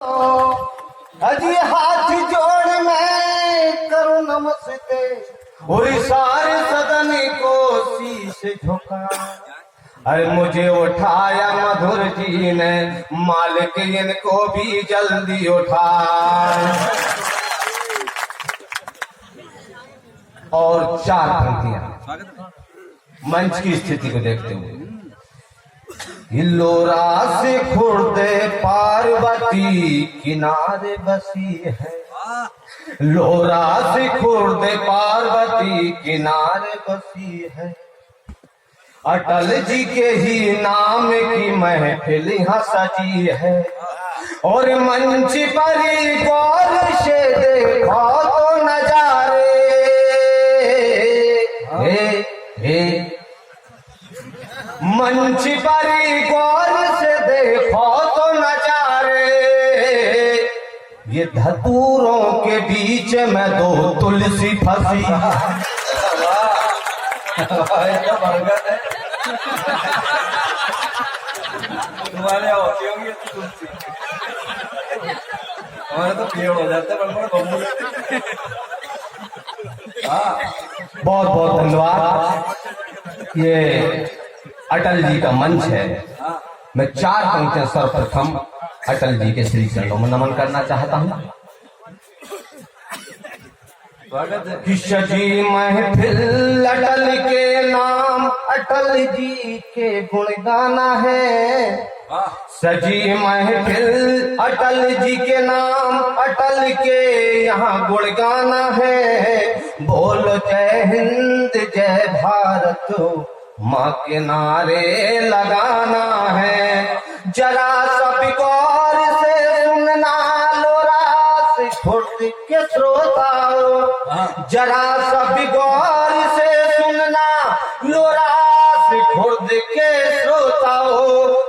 अजी हाथ जोड़ मैं करूं नमस्ते और सारे सदन को शीश झुका। अरे मुझे उठाया मधुर जी ने, मालिक इनको भी जल्दी उठा। और चार पंक्तियां मंच की स्थिति को देखते हुए। हिलोरा से खुर्दे पार्वती किनारे बसी है, लोरा से खुर्दे पार्वती किनारे बसी है। अटल जी के ही नाम की महफिल यहाँ सजी है, और मंच पर गौर से देखो तो नजारे। हे मंच पर गौर से देखो तो नजारे। ये धतूरों के बीच में दो तुलसी फंसी। तुम्हारे होती होंगी तुलसी, हमारे तो पेड़ हो जाते हैं। बहुत बहुत धन्यवाद। ये अटल जी का मंच है। मैं चार पंक्तियां सर्वप्रथम अटल जी के श्री चरणों में नमन करना चाहता हूँ। कि सजी महफिल अटल के नाम, अटल जी के गुण गाना है। सजी महफिल अटल जी के नाम, अटल के यहाँ गुण गाना है। बोलो जय हिंद जय भारत, माँ के नारे लगाना है। जरा सब गौर से सुनना लोरा से खुर्द के श्रोताओ, जरा सब गौर से सुनना लोरा से खुर्द के श्रोताओ।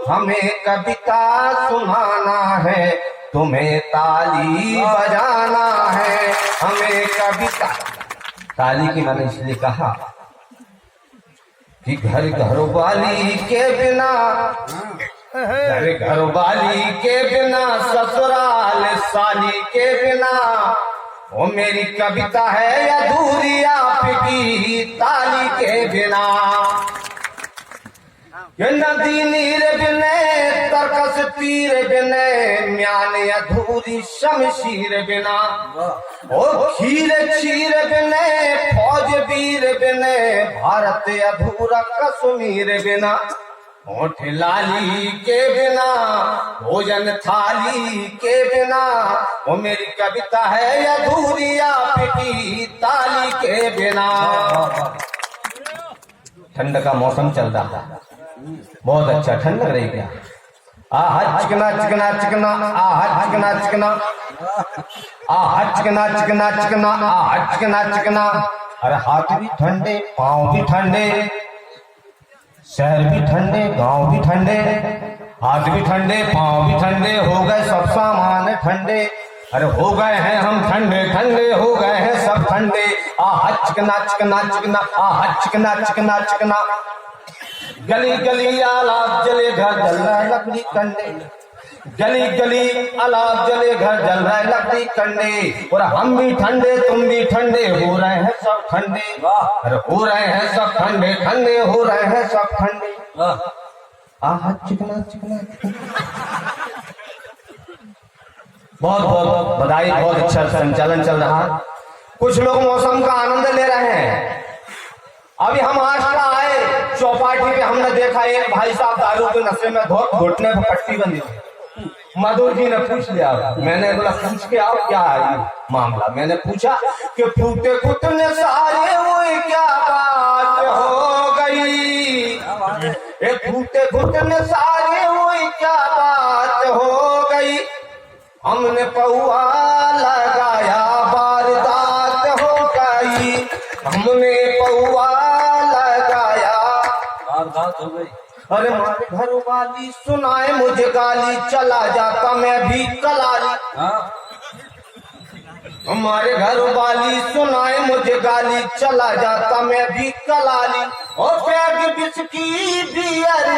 हमें कविता सुनाना है, तुम्हें ताली बजाना है। हमें कविता, ताली की मैंने इसलिए कहा कि घर वाली के बिना, घर वाली के बिना, ससुराल साली के बिना, वो मेरी कविता है अधूरी आपकी ताली के बिना। ये नदी नीर बिने तरकस तीर बिने, म्यान अधूरी शमशीर बिना। ओ खीर क्षीर बिने फौज वीर बिने, भारत अधूरा कश्मीर बिना। होठ लाली के बिना, भोजन थाली के बिना, वो मेरी कविता है अधूरी आपकी ताली के बिना। ठंड का मौसम चल रहा है, बहुत अच्छा ठंड लग रही क्या? आहा चिकना चिकना चिकना, आहा चिकना चिकना, आहा चिकना चिकना चिकना, आहा चिकना चिकना। अरे हाथ भी ठंडे, पाँव भी ठंडे, शहर भी ठंडे, गांव भी ठंडे, हाथ भी ठंडे, पाँव भी ठंडे, हो गए सब सामान ठंडे। अरे हो गए हैं हम ठंडे, ठंडे हो गए हैं सब ठंडे। आहा चिकना चिकना चिकना, आहा चिकना चिकना चिकना। गली गली आलाप जले घर जल रहा है लकड़ी कंडे, गली गली आलाप जले घर जल रहा है लकड़ी कंडे। और हम भी ठंडे तुम भी ठंडे, हो रहे हैं सब ठंडे। अरे हो रहे हैं सब ठंडे, ठंडे हो रहे हैं सब ठंडे। आहा चिकना चिकना। बहुत बहुत बधाई, बहुत अच्छा संचालन चल रहा। कुछ लोग मौसम का आनंद ले रहे हैं। अभी हम आश्रा आए चौपाटी पे, हमने देखा एक भाई साहब दारू के नशे में घुटने पर पट्टी बंधी। मधुर जी ने पूछ लिया, मैंने बोला पूछ के आओ क्या है मामला। मैंने पूछा कि फूटे फुटने सारे हुए क्या बात हो गई, ये फूटे फुटने सारे हुए क्या बात हो गई। हमने पौआ लगाया वारदात हो गई, हमने पौआ लगाया वारदात हो गई। अरे मारे घर वाली सुनाए मुझे गाली, चला जाता मैं भी कलाली। हमारे घर वाली सुनाए मुझे गाली, चला जाता मैं भी कलाली, और पैग बिस्की बियर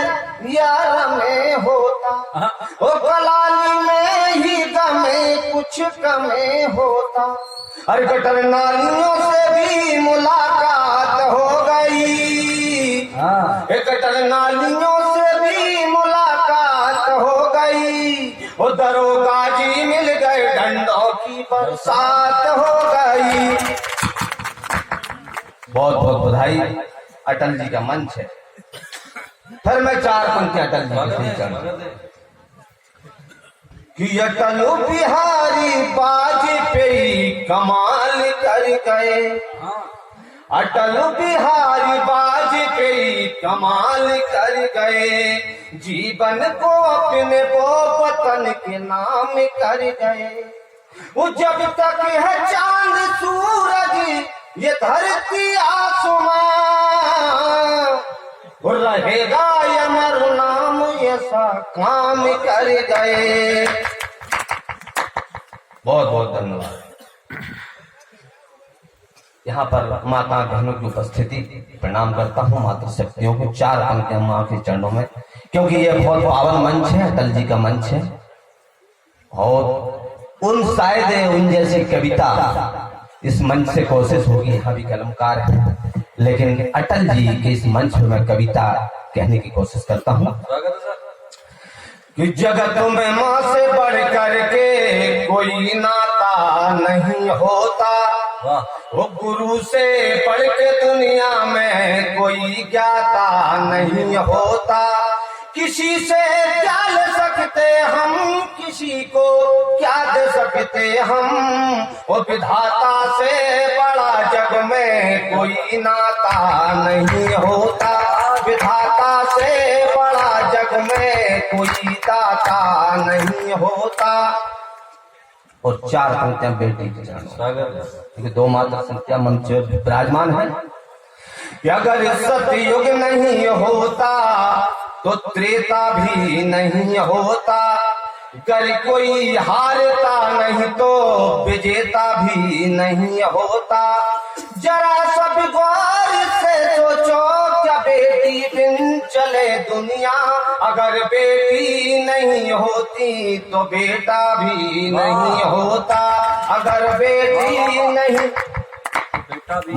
यार में होता, और कलाली में ही गमे कुछ कमे होता। अरे गटर नालियों से भी मुलाकात हो गई, गटर नालियों से भी मुलाकात हो गई, वो दरोगा जी मिल गए, डंडों की बरसात हो गई। बहुत बहुत बधाई। अटल जी का मंच है। फिर मैं 4 पंक्तियां अटल जी की सुन चढ़ूं कि अटल बिहारी वाजपेयी कमाल कर गए, अटल बिहारी वाजपेयी कमाल कर गए, जीवन को अपने वो वतन के नाम कर गए। वो जब तक है चांद सूरज ये धरती आसमां, वो रहेगा अमर नाम ऐसा काम कर गए। बहुत बहुत धन्यवाद। यहाँ पर माता बहनों की उपस्थिति प्रणाम करता हूँ, मातृशक्तियों को। 4 पंक्तियां माँ के चरणों में, क्योंकि यह बहुत पावन मंच है, अटल जी का मंच है। और शायद उन जैसी कविता इस मंच से कोशिश होगी, यहाँ भी कलमकार है, लेकिन अटल जी के इस मंच में मैं कविता कहने की कोशिश करता हूँ कि जगत में माँ से बढ़ कर के कोई नाता नहीं होता, वो गुरु से पढ़ के दुनिया में कोई ज्ञाता नहीं होता। किसी से क्या ले सकते हम, किसी को क्या दे सकते हम, वो विधाता से बड़ा जग में कोई नाता नहीं होता, विधाता से बड़ा जग में कोई दाता नहीं होता। और 4 पंक्तियां बेटी की क्योंकि 2 मात्र संख्या मंच विराजमान है कि अगर सतयुग नहीं होता तो त्रेता भी नहीं होता, अगर कोई हारता नहीं तो विजेता भी नहीं होता। जरा सब गौर से सोचो क्या बेटी बिन चले दुनिया, अगर बेटी नहीं होती तो बेटा भी नहीं होता, अगर बेटी नहीं।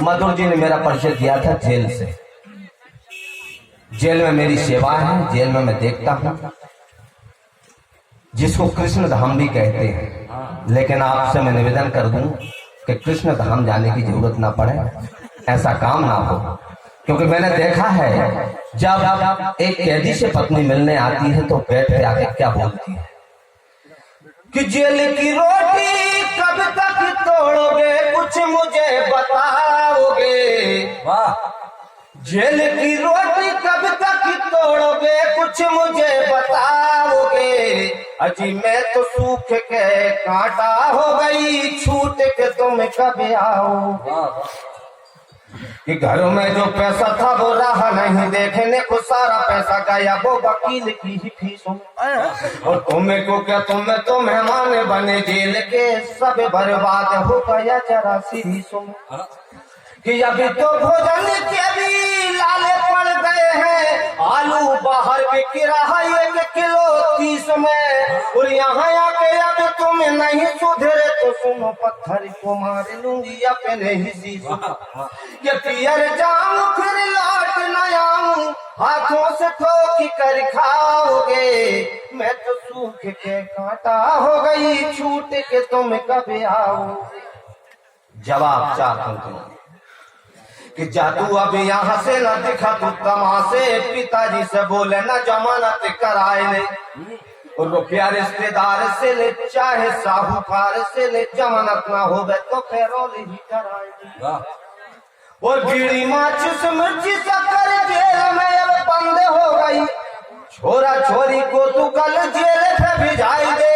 मधुर जी ने मेरा परिचय दिया था जेल से, जेल में मेरी सेवा है, जेल में मैं देखता हूं जिसको कृष्ण धाम भी कहते हैं, लेकिन आपसे मैं निवेदन कर दूं कि कृष्ण धाम जाने की जरूरत ना पड़े, ऐसा काम ना हो। क्योंकि मैंने देखा है जब एक कैदी से पत्नी मिलने आती है तो बैठ के आके क्या बोलती है कि जेल की रोटी कब तक तोड़ोगे, कुछ मुझे बताओगे। वाह, जेल की रोटी कब तक तोड़ोगे, कुछ मुझे बताओगे। अजी मैं तो सूख के कांटा हो गई, छूट के तुम कब आओ। कि घरों में जो पैसा था वो रहा नहीं देखने को, सारा पैसा गया वो वकील की ही फीसों। और तुम्हें को क्या, तुम्हें तो मेहमान बने जेल के, सब बर्बाद हो गया जरा सी फीसों। कि अभी तो भोजन के भी लाले पड़ गए हैं, आलू बाहर बिक रहा 1 किलो 30 में, और यहाँ आके अब तुम नहीं सुधरे तो सुनो पत्थर को मार लूंगी अपने ही शीशों। कि पियर जाऊं फिर लौट न आऊं, हाथों से ठोक कर खाओगे। मैं तो सूख के कांटा हो गई, छूट के तुम कब आओगे। जवाब 4 पंक्तियों कि जादू अब यहाँ से न दिखा तू तमाशे, पिताजी से बोले न जमानत कराए ले, और रुपया रिश्तेदार से ले चाहे साहूकार से ले, जमानत ना हो गए तो पैरोल ही कराए ले। और बीड़ी माचिस मिर्ची शक्कर जेल में अब बंद हो गई, छोरा छोरी को तू कल जेल पे भिजाई दे।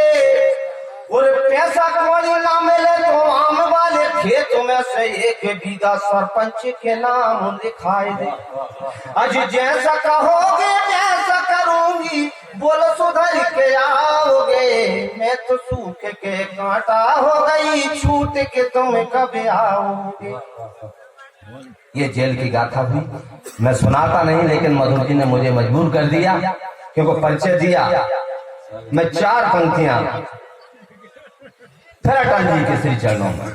और पैसा कौड़ी ना मिले तो आम वाले खेत में से 1 बीघा सरपंच के नाम लिखाए दे। आज जैसा कहोगे वैसा करूंगी, बोलो सुधर के आओगे, मैं तो सूख के कांटा हो गई, छूट के तुम कब आओगे। ये जेल की गाथा हुई। मैं सुनाता नहीं, लेकिन मधुर जी ने मुझे मजबूर कर दिया, क्योंकि परिचय दिया। मैं 4 पंक्तियां फिर अटल जी के श्री चरणों में।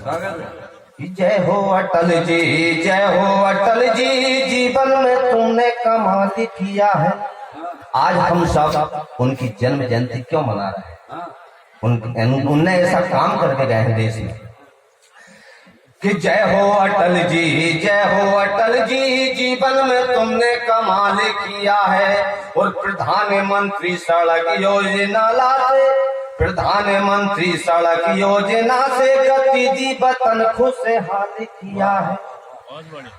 जय हो अटल जी, जय हो अटल जी, जीवन में तुमने कमाल किया है। आज हम सब उनकी जन्म जयंती क्यों मना रहे हैं? उनने ऐसा काम करके गए हैं देश में कि जय हो अटल जी, जय हो अटल जी, जीवन में तुमने कमाल किया है। और प्रधानमंत्री सड़क योजना लाते, प्रधानमंत्री सड़क योजना से गति दी वतन खुशहाल किया है।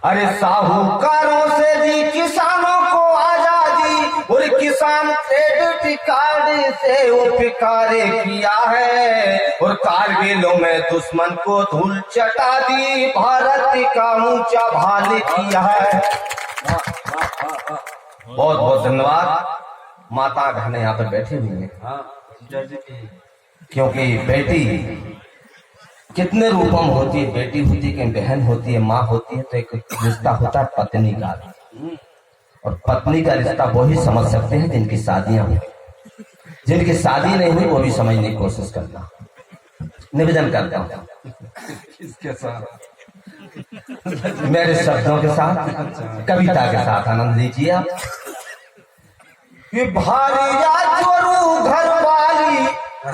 अरे साहूकारों से दी किसानों को आजादी, और किसान क्रेडिट कार्ड से उपकार किया है। और कारगिलों में दुश्मन को धूल चटा दी, भारत का ऊंचा भाल किया है। बहुत बहुत धन्यवाद। माता बहने यहाँ पे बैठी हुई है, क्योंकि बेटी कितने रूपम होती है। बेटी होती है, बहन होती है, माँ होती है, तो एक रिश्ता होता है पत्नी का। और पत्नी का रिश्ता वो ही समझ सकते हैं जिनकी शादियां हुई। जिनकी शादी नहीं हुई वो भी समझने की कोशिश करना। निवेदन करता हूँ किसके साथ? मेरे शब्दों के साथ, कविता के साथ आनंद लीजिए आप। भारिया जोरू घर वाली,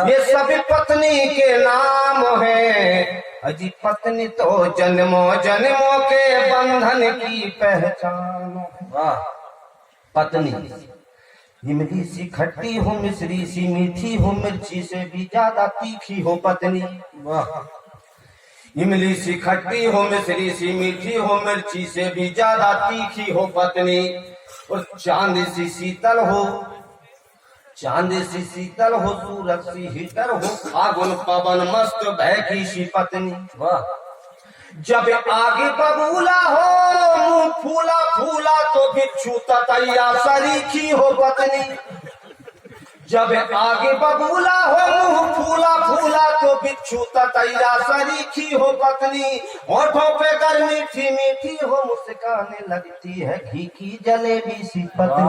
ये सभी पत्नी के नाम है। अजी पत्नी तो जन्मों जन्मों के बंधन की पहचान है। पत्नी इमली सी खट्टी हो, मिश्री सी मीठी हो, मिर्ची से भी ज्यादा तीखी हो पत्नी। इमली सी खट्टी हो, मिश्री सी मीठी हो, मिर्ची से भी ज्यादा तीखी हो पत्नी। और चांद सी शीतल हो, चांद सी शीतल हो, सूरज सी हीटर हो, फागुन पवन मस्त बहकी सी पत्नी। जब आगे बबूला हो, मुंह फूला फूला, तो बिच्छू ततैया सरीखी हो पत्नी। जब आगे बबूला हो, मुंह फूला फूला, तो बिच्छू ततैया सरीखी हो पत्नी। होठों पे गर मीठी मीठी हो, मुस्काने लगती है घी की जलेबी सी पत्नी।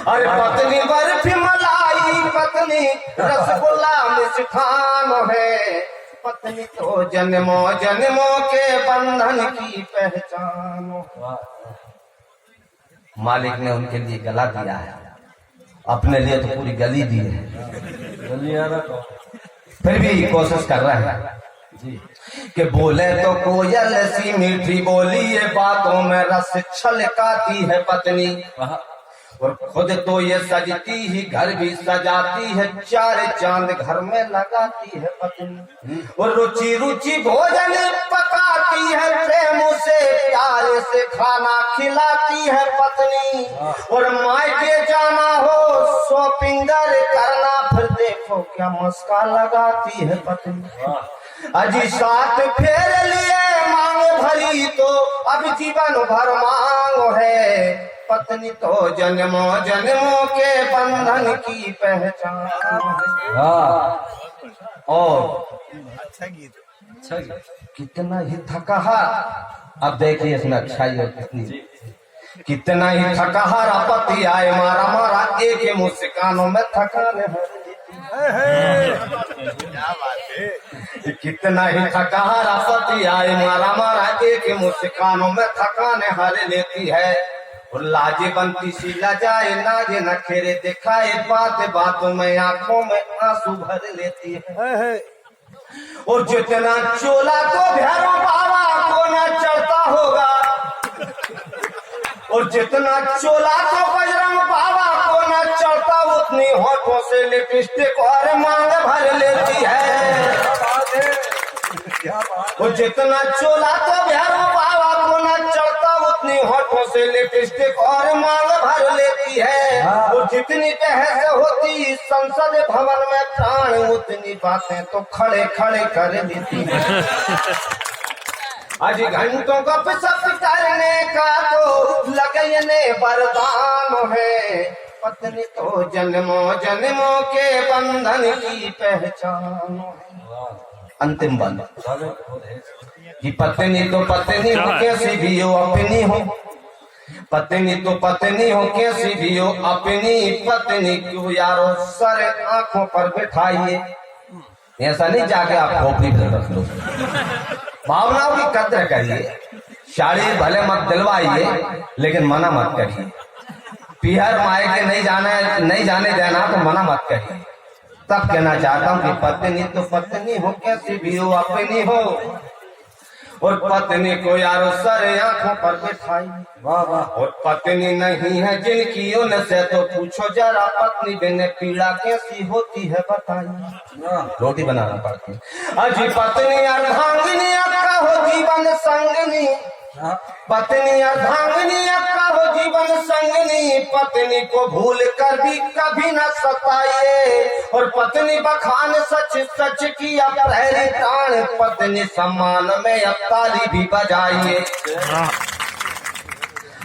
अरे पत्नी बर्फी मलाई, पत्नी रसगुल्ला मिष्ठान है। पत्नी तो जन्मों जन्मों के बंधन की पहचान। मालिक ने उनके लिए गला दिया है, अपने लिए तो पूरी गली दी है। फिर भी कोशिश कर रहे हैं कि बोले तो कोयल सी मीठी बोली, ये बातों में रस छलकाती है पत्नी। और खुद तो ये सजती ही घर भी सजाती है, 4 चांद घर में लगाती है पत्नी। और रुचि रुचि भोजन पकाती है, प्रेम से प्यार से खाना खिलाती है पत्नी। और मायके जाना हो, शॉपिंगर करना, फिर देखो क्या मस्का लगाती है पत्नी। अजी 7 फेर लिए मांग भरी, तो अब जीवन भर मांग है। पत्नी तो जन्मों जन्मों के बंधन की पहचान है। और अच्छा गीत, कितना ही थकाहा। अब देखिए इसमें अच्छाई है कितनी। कितना ही थकाहारा पति आए मारा मारा, एक मुस्कानों में थकान है। कितना ही थकाहारा पति आए मारा मारा, एक मुस्कानों में थकान हर लेती है। और लाजे बनती सी लजाए, नाजे नखेरे दिखाए, बात बातों में आंखों में आंसू भर लेती है। और जितना चोला तो भैरव बाबा को न चढ़ता होगा, और जितना चोला तो बजरंग बाबा को न चढ़ता, उतनी होठों से लिपस्टिक और मांग भर लेती है। और जितना चोला तो भैरव बाबा को न चढ़ता, उतनी होठों से लिपस्टिक और मांग भर लेती है। और जितनी बहस होती संसद भवन में प्राण, उतनी बातें तो खड़े खड़े कर देती है। आज घंटों गपशप करने का तो लगने वरदान है। पत्नी तो जन्मों जन्मों के बंधन की पहचान है। अंतिम बंद कि पत्नी तो पत्नी हो कैसी भी हो अपनी हो, पत्नी तो पत्नी हो कैसी भी हो अपनी, पत्नी क्यों यारो सर आंखों पर बिठाइए। ऐसा नहीं जाके आप खोपड़ी पर रख लो, भावनाओं की कद्र करिए, साड़ी भले मत दिलवाइए लेकिन मना मत करिए, पीहर माए के नहीं जाने देना तो मना मत करिए। तब कहना चाहता हूँ कि पत्नी तो पत्नी हो कैसी भी हो अपनी हो, और पत्नी को यारो सर आंखों पर बिठाई। वाह वाह। और पत्नी नहीं है जिनकी उनसे तो पूछो जरा, पत्नी बिन पीड़ा कैसी होती है बताइए। रोटी बनाना पड़ती है। अजी पत्नी अर्धांगिनी अक्का हो जीवन संगनी, पत्नी अर्धांगिनी अक्का हो जीवन संगनी, पत्नी को भूल कर भी कभी न सताइए। और पत्नी बखान सच सच किया पहले प्राण, पत्नी सम्मान में अब ताली भी बजाइए।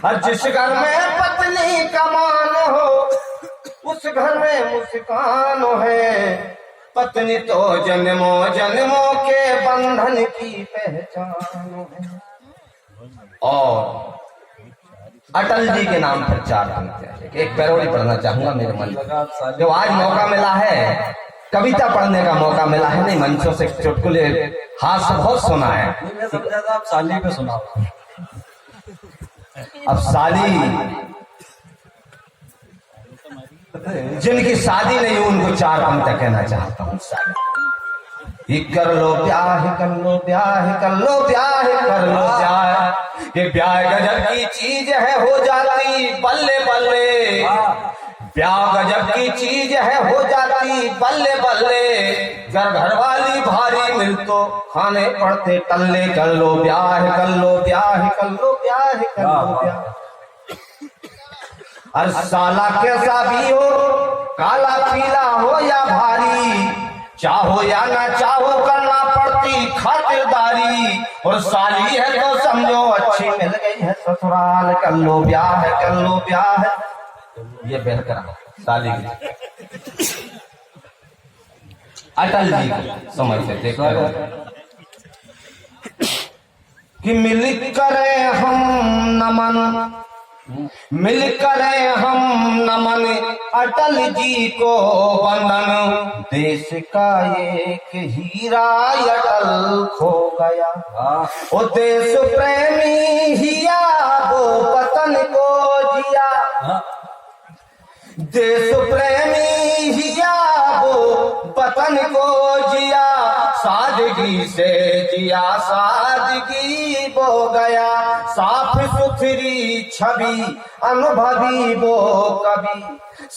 और जिस घर में पत्नी का मान हो उस घर में मुस्कान है, पत्नी तो जन्मों जन्मों के बंधन की पहचान है। और अटल जी के नाम पर 4 पंक्तियां, एक पैरोडी पढ़ना चाहूंगा मेरे मन में। जो आज मौका मिला है, कविता पढ़ने का मौका मिला है, नहीं मंचों से चुटकुले हाथ से बहुत सुना है। मैं समझा था आप साली पे सुना। अब साली जिनकी शादी नहीं हुई उनको 4 पंक्तियां कहना चाहता हूँ। ये कर लो ब्याह कर लो ब्याह कर लो ब्याह कर लो ब्याह, ये ब्याह गजब की चीज है हो जाती बल्ले बल्ले, ब्याह गजब की चीज है हो जाती बल्ले बल्ले, घर वाली भारी मिल तो खाने पड़ते टल्ले। कर लो ब्याह कर लो ब्याह कर लो ब्याह कर लो ब्याह। और साला कैसा भी हो, काला पीला हो या भारी, चाहो या ना चाहो करना पड़ती खातिरदारी। और साली है तो समझो अच्छी मिल गई है ससुराल, कर लो ब्याह कर लो ब्याह। ये बेहतर साली अटल जी समझ से देखो कि मिल करे हम नमन, मिल करे हम नमन अटल जी को वंदन, देश का एक हीरा अटल खो गया। ओ देश प्रेमी हिया वो वतन को जिया, देश प्रेमी हिया वो वतन को जिया, सादगी से जिया सादगी बो गया, साफ सुथरी छवि अनुभवी वो कभी